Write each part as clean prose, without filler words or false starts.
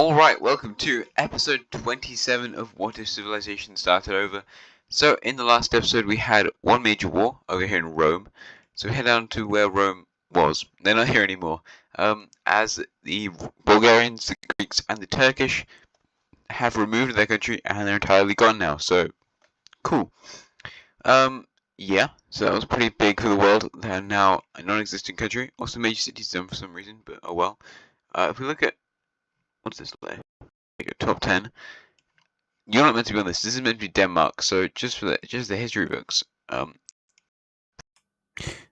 Alright, welcome to episode 27 of What If Civilization Started Over. So, in the last episode, we had one major war over here in Rome. So, we head down to where Rome was. They're not here anymore. As the Bulgarians, the Greeks, and the Turkish have removed their country and they're entirely gone now. So, cool. Yeah, so that was pretty big for the world. They're now a non existent country. Also, major cities done for some reason, but oh well. If we look at. What's this layer? Top 10. You're not meant to be on this. This is meant to be Denmark. So just the history books. That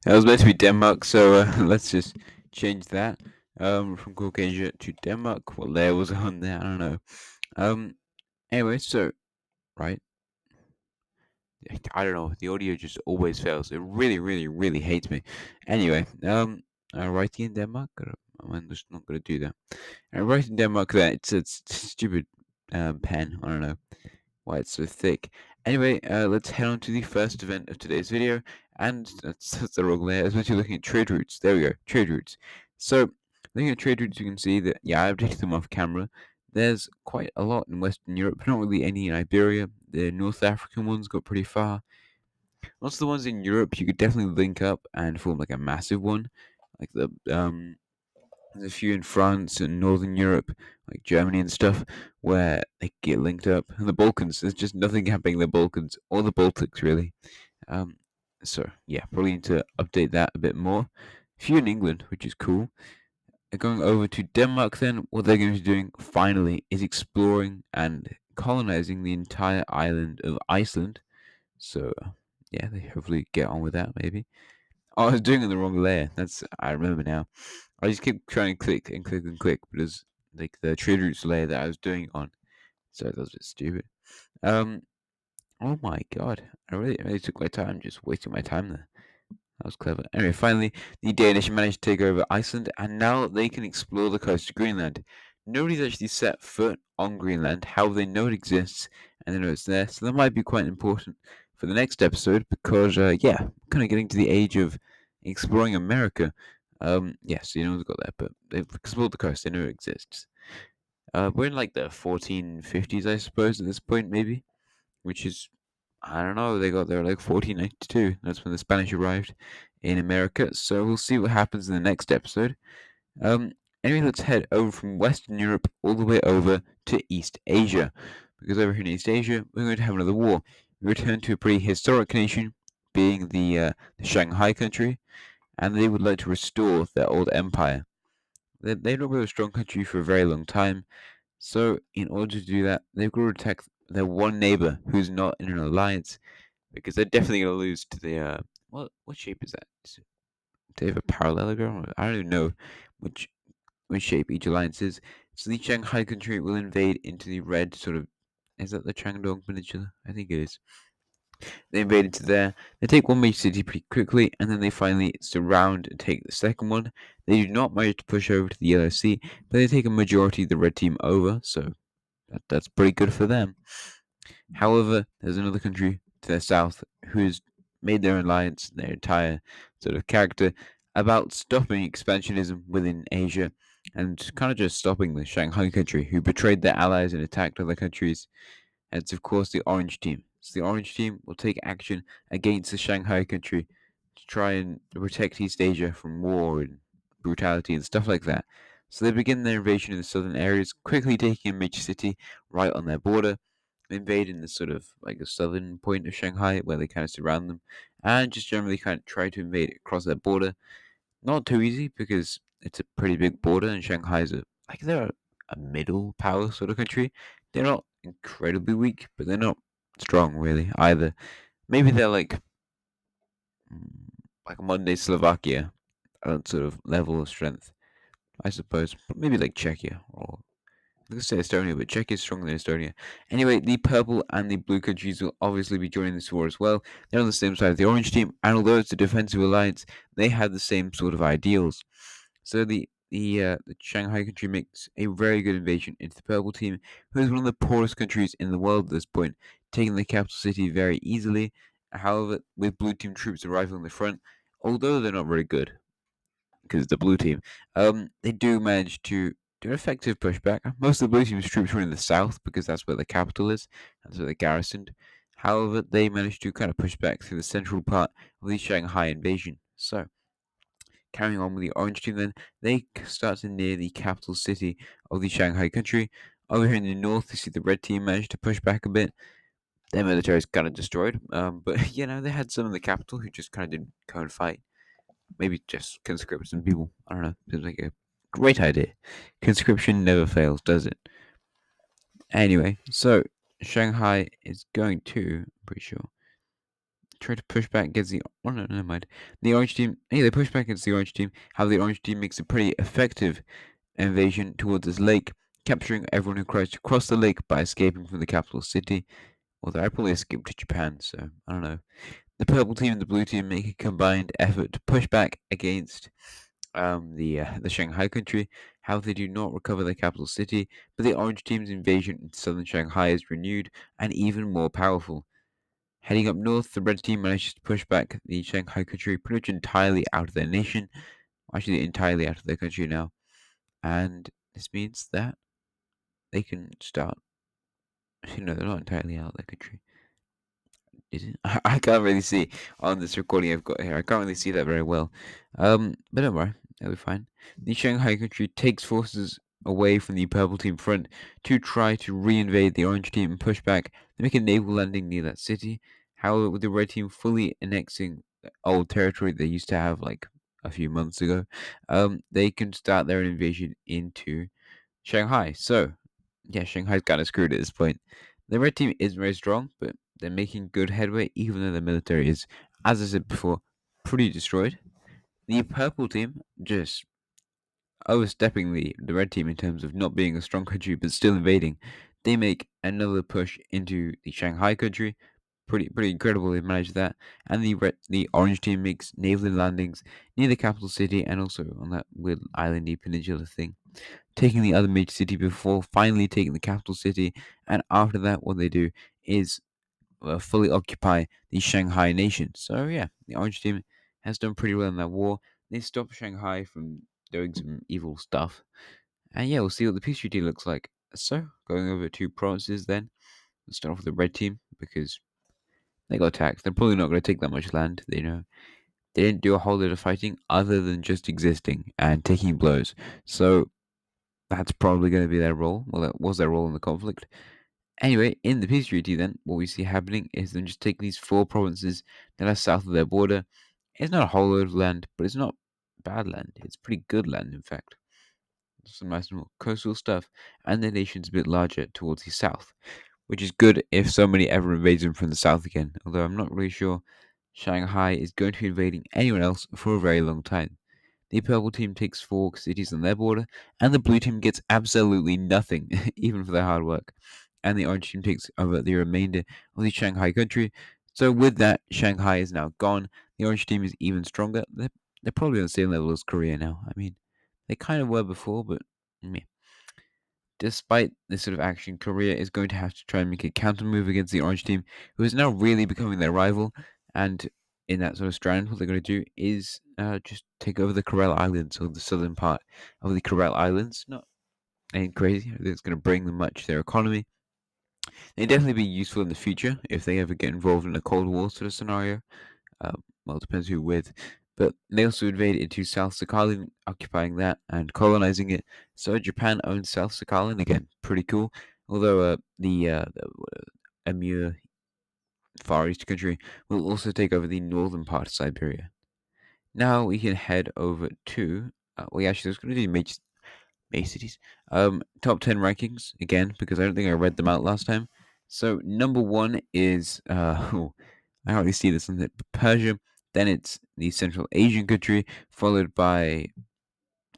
was meant to be Denmark. So let's just change that. From Caucasia to Denmark. What layer was on there? I don't know. Anyway, so right. I don't know. The audio just always fails. It really hates me. Anyway, writing in Denmark. I'm just not gonna do that. Writing in Denmark. It's stupid pen. I don't know why it's so thick. Anyway, let's head on to the first event of today's video, and that's the wrong layer. As we're looking at trade routes. There we go, trade routes. So, looking at trade routes, you can see that, yeah, I've taken them off camera. There's quite a lot in Western Europe, not really any in Iberia. The North African ones got pretty far. Lots of the ones in Europe, you could definitely link up and form like a massive one. Like there's a few in France and Northern Europe, like Germany and stuff, where they get linked up. And the Balkans, there's just nothing happening in the Balkans or the Baltics, really. So, yeah, probably need to update that a bit more. A few in England, which is cool. Going over to Denmark, then, what they're going to be doing finally is exploring and colonizing the entire island of Iceland. So, yeah, they hopefully get on with that, maybe. Oh, I was doing it in the wrong layer. I remember now. I just keep trying to click and click and click, but it's like the trade routes layer that I was doing on. So that was a bit stupid. Oh my god. I really took my time, just wasting my time there. That was clever. Anyway, finally, the Danish managed to take over Iceland, and now they can explore the coast of Greenland. Nobody's actually set foot on Greenland, however, they know it exists, and they know it's there, so that might be quite important for the next episode, because, yeah, kind of getting to the age of exploring America. Yeah, so you know they've got that, but they've explored the coast, they know it exists. We're in, like, the 1450s, I suppose, at this point, maybe, which is, I don't know, they got there like 1492. That's when the Spanish arrived in America. So we'll see what happens in the next episode. Anyway, let's head over from Western Europe all the way over to East Asia. Because over here in East Asia, we're going to have another war. We return to a pretty historic nation, being the Shanghai country, and they would like to restore their old empire. They've not been a strong country for a very long time, so in order to do that, they've got to attack their one neighbor who's not in an alliance, because they're definitely going to lose to the what shape is that? Do they have a parallelogram? I don't even know which shape each alliance is. So the Shanghai country will invade into the red sort of. Is that the Changdong Peninsula? I think it is. They invade into there. They take one major city pretty quickly, and then they finally surround and take the second one. They do not manage to push over to the Yellow Sea, but they take a majority of the red team over. So that's pretty good for them. However, there's another country to their south who's made their alliance, their entire sort of character, about stopping expansionism within Asia and kind of just stopping the Shanghai country, who betrayed their allies and attacked other countries. And it's, of course, the Orange team. So the Orange team will take action against the Shanghai country to try and protect East Asia from war and brutality and stuff like that. So they begin their invasion in the southern areas, quickly taking a major city right on their border, invading the sort of like the southern point of Shanghai where they kind of surround them, and just generally kind of try to invade across their border. Not too easy because it's a pretty big border, and Shanghai's they're a middle power sort of country. They're not incredibly weak, but they're not strong really either. Maybe they're like modern day Slovakia, that sort of level of strength, I suppose. But maybe like Czechia or let's say Estonia, but Czech is stronger than Estonia. Anyway, the purple and the blue countries will obviously be joining this war as well. They're on the same side of the orange team, and although it's a defensive alliance, they have the same sort of ideals. So the Shanghai country makes a very good invasion into the purple team, who is one of the poorest countries in the world at this point, taking the capital city very easily. However, with blue team troops arriving on the front, although they're not very good, because it's the blue team, they do manage to do an effective pushback. Most of the blue team's troops were in the south because that's where the capital is, that's where they're garrisoned. However, they managed to kind of push back through the central part of the Shanghai invasion. So, carrying on with the orange team, then they start to near the capital city of the Shanghai country. Over here in the north, you see the red team managed to push back a bit. Their military is kind of destroyed, but they had some in the capital who just kind of didn't go and fight. Maybe just conscript some people. I don't know. Seems like a great idea. Conscription never fails, does it? Anyway, so Shanghai is going to, I'm pretty sure, try to push back against the. Oh no, never mind. The orange team. Hey, they push back against the orange team. How the orange team makes a pretty effective invasion towards this lake, capturing everyone who tries to cross the lake by escaping from the capital city. Although I probably escaped to Japan, so I don't know. The purple team and the blue team make a combined effort to push back against the Shanghai country. How they do not recover the capital city, but the orange team's invasion into southern Shanghai is renewed and even more powerful. Heading up north, the red team manages to push back the Shanghai country pretty much entirely out of their nation, actually entirely out of their country now, and this means that they can start. No, they're not entirely out of their country. Is it? I can't really see on this recording I've got here. I can't really see that very well. But don't worry, that'll be fine. The Shanghai country takes forces away from the purple team front to try to re-invade the orange team and push back. They make a naval landing near that city. However, with the red team fully annexing the old territory they used to have like a few months ago, they can start their invasion into Shanghai. So, yeah, Shanghai's kind of screwed at this point. The red team isn't very strong, but they're making good headway, even though the military is, as I said before, pretty destroyed. The purple team just overstepping the red team in terms of not being a strong country, but still invading. They make another push into the Shanghai country. Pretty incredible they managed that. And the orange team makes naval landings near the capital city and also on that weird islandy peninsula thing, taking the other major city before finally taking the capital city. And after that, what they do is fully occupy the Shanghai nation. So yeah, the Orange team has done pretty well in that war. They stopped Shanghai from doing some evil stuff. And yeah, we'll see what the peace treaty looks like. So going over to provinces then. Let's start off with the red team because they got attacked. They're probably not going to take that much land. They know they didn't do a whole lot of fighting other than just existing and taking blows. So that's probably going to be their role. Well, that was their role in the conflict. Anyway, in the peace treaty, then, what we see happening is them just taking these four provinces that are south of their border. It's not a whole load of land, but it's not bad land. It's pretty good land, in fact. Some nice little coastal stuff, and the nation's a bit larger towards the south, which is good if somebody ever invades them from the south again. Although I'm not really sure Shanghai is going to be invading anyone else for a very long time. The purple team takes four cities on their border, and the blue team gets absolutely nothing, even for their hard work. And the orange team takes over the remainder of the Shanghai country. So with that, Shanghai is now gone. The orange team is even stronger. They're probably on the same level as Korea now. I mean, they kind of were before, but meh. Despite this sort of action, Korea is going to have to try and make a counter move against the orange team, who is now really becoming their rival. And in that sort of strand, what they're going to do is just take over the Kuril Islands, or the southern part of the Kuril Islands. Not anything crazy. I think it's going to bring them much to their economy. They'd definitely be useful in the future if they ever get involved in a Cold War sort of scenario. Well, it depends who with. But they also invaded into South Sakhalin, occupying that and colonizing it. So Japan owns South Sakhalin again. Pretty cool. Although the Amur Far East country will also take over the northern part of Siberia. Now we can head over to. We actually was going to do major cities. Top 10 rankings again because I don't think I read them out last time. So number one is I hardly see this on it, Persia. Then it's the Central Asian country, followed by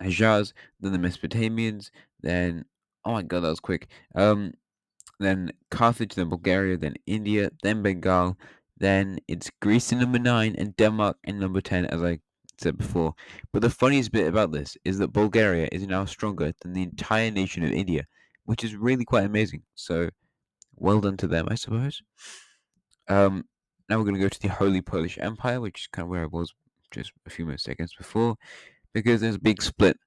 Hejaz, then the Mesopotamians, then oh my god, that was quick. Then Carthage, then Bulgaria, then India, then Bengal, then it's Greece in number nine, and Denmark in number 10, as I said before. But the funniest bit about this is that Bulgaria is now stronger than the entire nation of India, which is really quite amazing. So well done to them, I suppose. Now we're going to go to the Holy Polish Empire, which is kind of where I was just a few more seconds before, because there's a big split.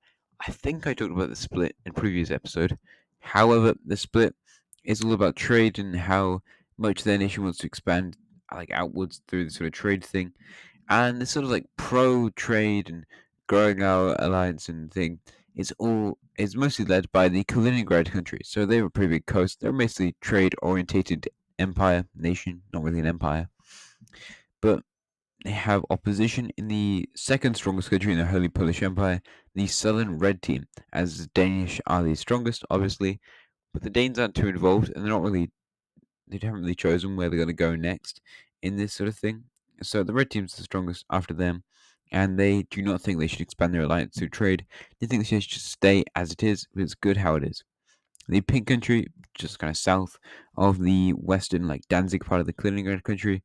I think I talked about the split in previous episode. However, the split is all about trade and how much their nation wants to expand like outwards through the sort of trade thing. And this sort of like pro trade and growing our alliance and thing is mostly led by the Kaliningrad country. So they have a pretty big coast. They're basically trade orientated empire nation, not really an empire. But they have opposition in the second strongest country in the Holy Polish Empire, the Southern Red Team, as the Danish are the strongest, obviously, but the Danes aren't too involved, and they haven't really chosen where they're going to go next in this sort of thing. So the Red Team's the strongest after them, and they do not think they should expand their alliance through trade. They think they should just stay as it is, but it's good how it is. The Pink Country, just kind of south of the western, like Danzig part of the Kaliningrad country,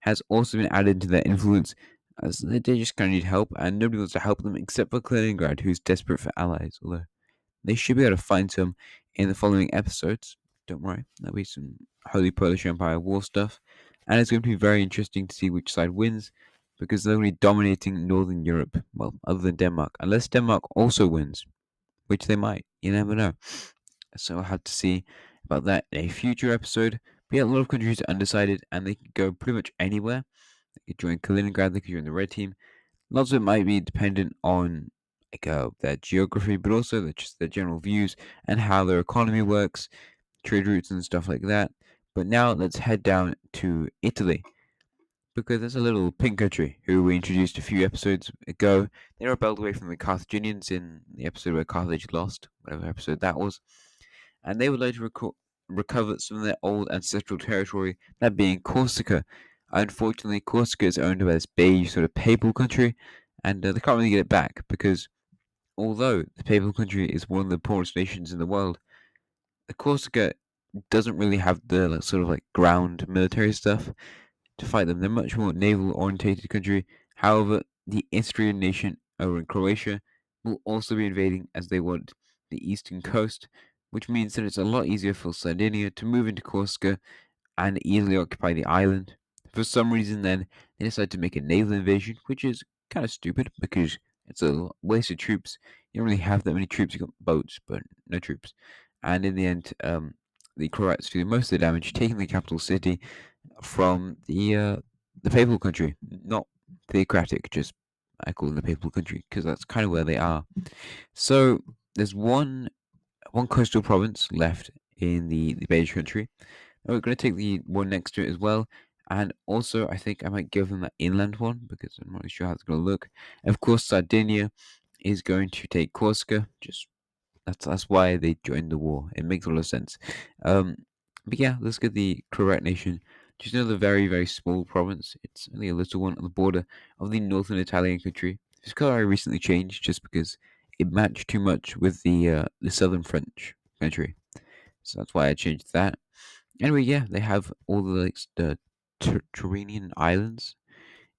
has also been added to their influence as they just kind of need help, and nobody wants to help them except for Kaliningrad, who's desperate for allies. Although they should be able to find some in the following episodes. Don't worry, there'll be some Holy Polish Empire war stuff, and it's going to be very interesting to see which side wins because they're only dominating Northern Europe. Well, other than Denmark, unless Denmark also wins, which they might. You never know. So I'll have to see about that in a future episode. But yeah, a lot of countries are undecided and they can go pretty much anywhere. They could join Kaliningrad, they could join the Red Team. Lots of it might be dependent on their geography, but also just their general views and how their economy works, trade routes and stuff like that. But now let's head down to Italy because there's a little pink country who we introduced a few episodes ago. They rebelled away from the Carthaginians in the episode where Carthage lost, whatever episode that was, and they would like to recover some of their old ancestral territory, that being Corsica. Unfortunately, Corsica is owned by this beige sort of papal country, and they can't really get it back because although the papal country is one of the poorest nations in the world, the Corsica doesn't really have the sort of like ground military stuff to fight them. They're much more naval orientated country. However, the Istrian nation over in Croatia will also be invading as they want the eastern coast, which means that it's a lot easier for Sardinia to move into Corsica and easily occupy the island. For some reason, then they decide to make a naval invasion, which is kind of stupid because it's a waste of troops. You don't really have that many troops. You got boats, but no troops. And in the end, the Croats do most of the damage, taking the capital city from the papal country, not theocratic. Just I call them the papal country because that's kind of where they are. So there's one coastal province left in the beige country. And we're going to take the one next to it as well. And also, I think I might give them that inland one because I'm not really sure how it's going to look. And of course, Sardinia is going to take Corsica. Just that's why they joined the war. It makes a lot of sense. Um, but yeah, let's get the Croat nation. Just another very very small province. It's only a little one on the border of the northern Italian country. This color I recently changed just because it matched too much with the southern French country. So that's why I changed that. Anyway, yeah, they have all the Tyrrhenian Islands.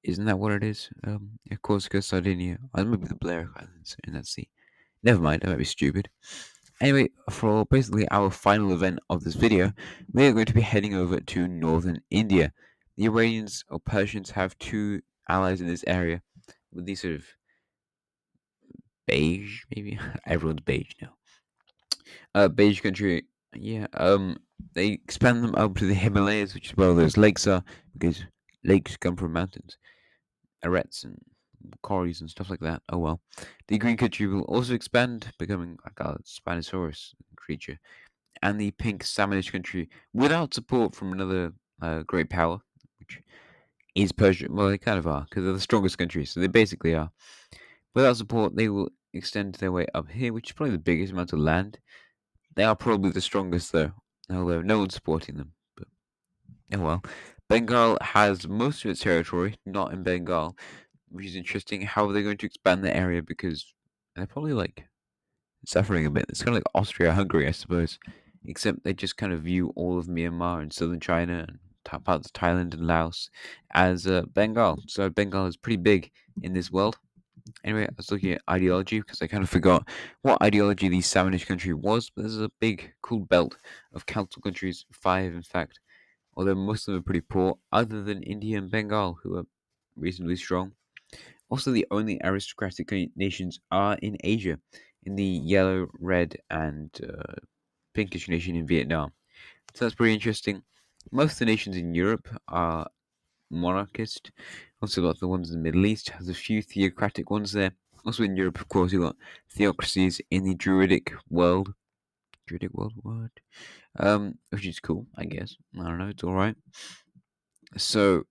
Isn't that what it is? Yeah, Corsica, Sardinia, maybe the Balearic Islands in that sea. Never mind, I might be stupid. Anyway, for basically our final event of this video, we are going to be heading over to northern India. The Iranians or Persians have two allies in this area with these sort of beige, maybe everyone's beige now. Beige country, yeah. They expand them up to the Himalayas, which is where those lakes are, because lakes come from mountains, arets and quarries and stuff like that. Oh well. The green country will also expand, becoming like a Spinosaurus creature, and the pink salmonish country without support from another great power, which is Persia. Well, they kind of are because they're the strongest country, so they basically are. Without support, they will extend their way up here, which is probably the biggest amount of land. They are probably the strongest, though, although no one's supporting them. But oh well. Bengal has most of its territory not in Bengal, which is interesting. How are they going to expand the area? Because they're probably like suffering a bit. It's kind of like Austria-Hungary, I suppose, except they just kind of view all of Myanmar and southern China and parts of Thailand and Laos as Bengal. So Bengal is pretty big in this world. Anyway, I was looking at ideology because I kind of forgot what ideology the Salmonish country was, but there's a big, cool belt of council countries, five in fact, although most of them are pretty poor, other than India and Bengal, who are reasonably strong. Also, the only aristocratic nations are in Asia, in the yellow, red, and pinkish nation in Vietnam. So that's pretty interesting. Most of the nations in Europe are monarchist. Also got the ones in the Middle East. Has a few theocratic ones there. Also in Europe, of course, you've got theocracies in the Druidic world. Druidic world, what? Which is cool, I guess. I don't know, it's alright. So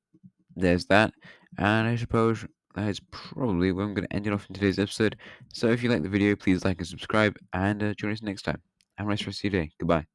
there's that. And I suppose that is probably where I'm going to end it off in today's episode. So if you like the video, please like and subscribe, and join us next time. Have a nice rest of your day. Goodbye.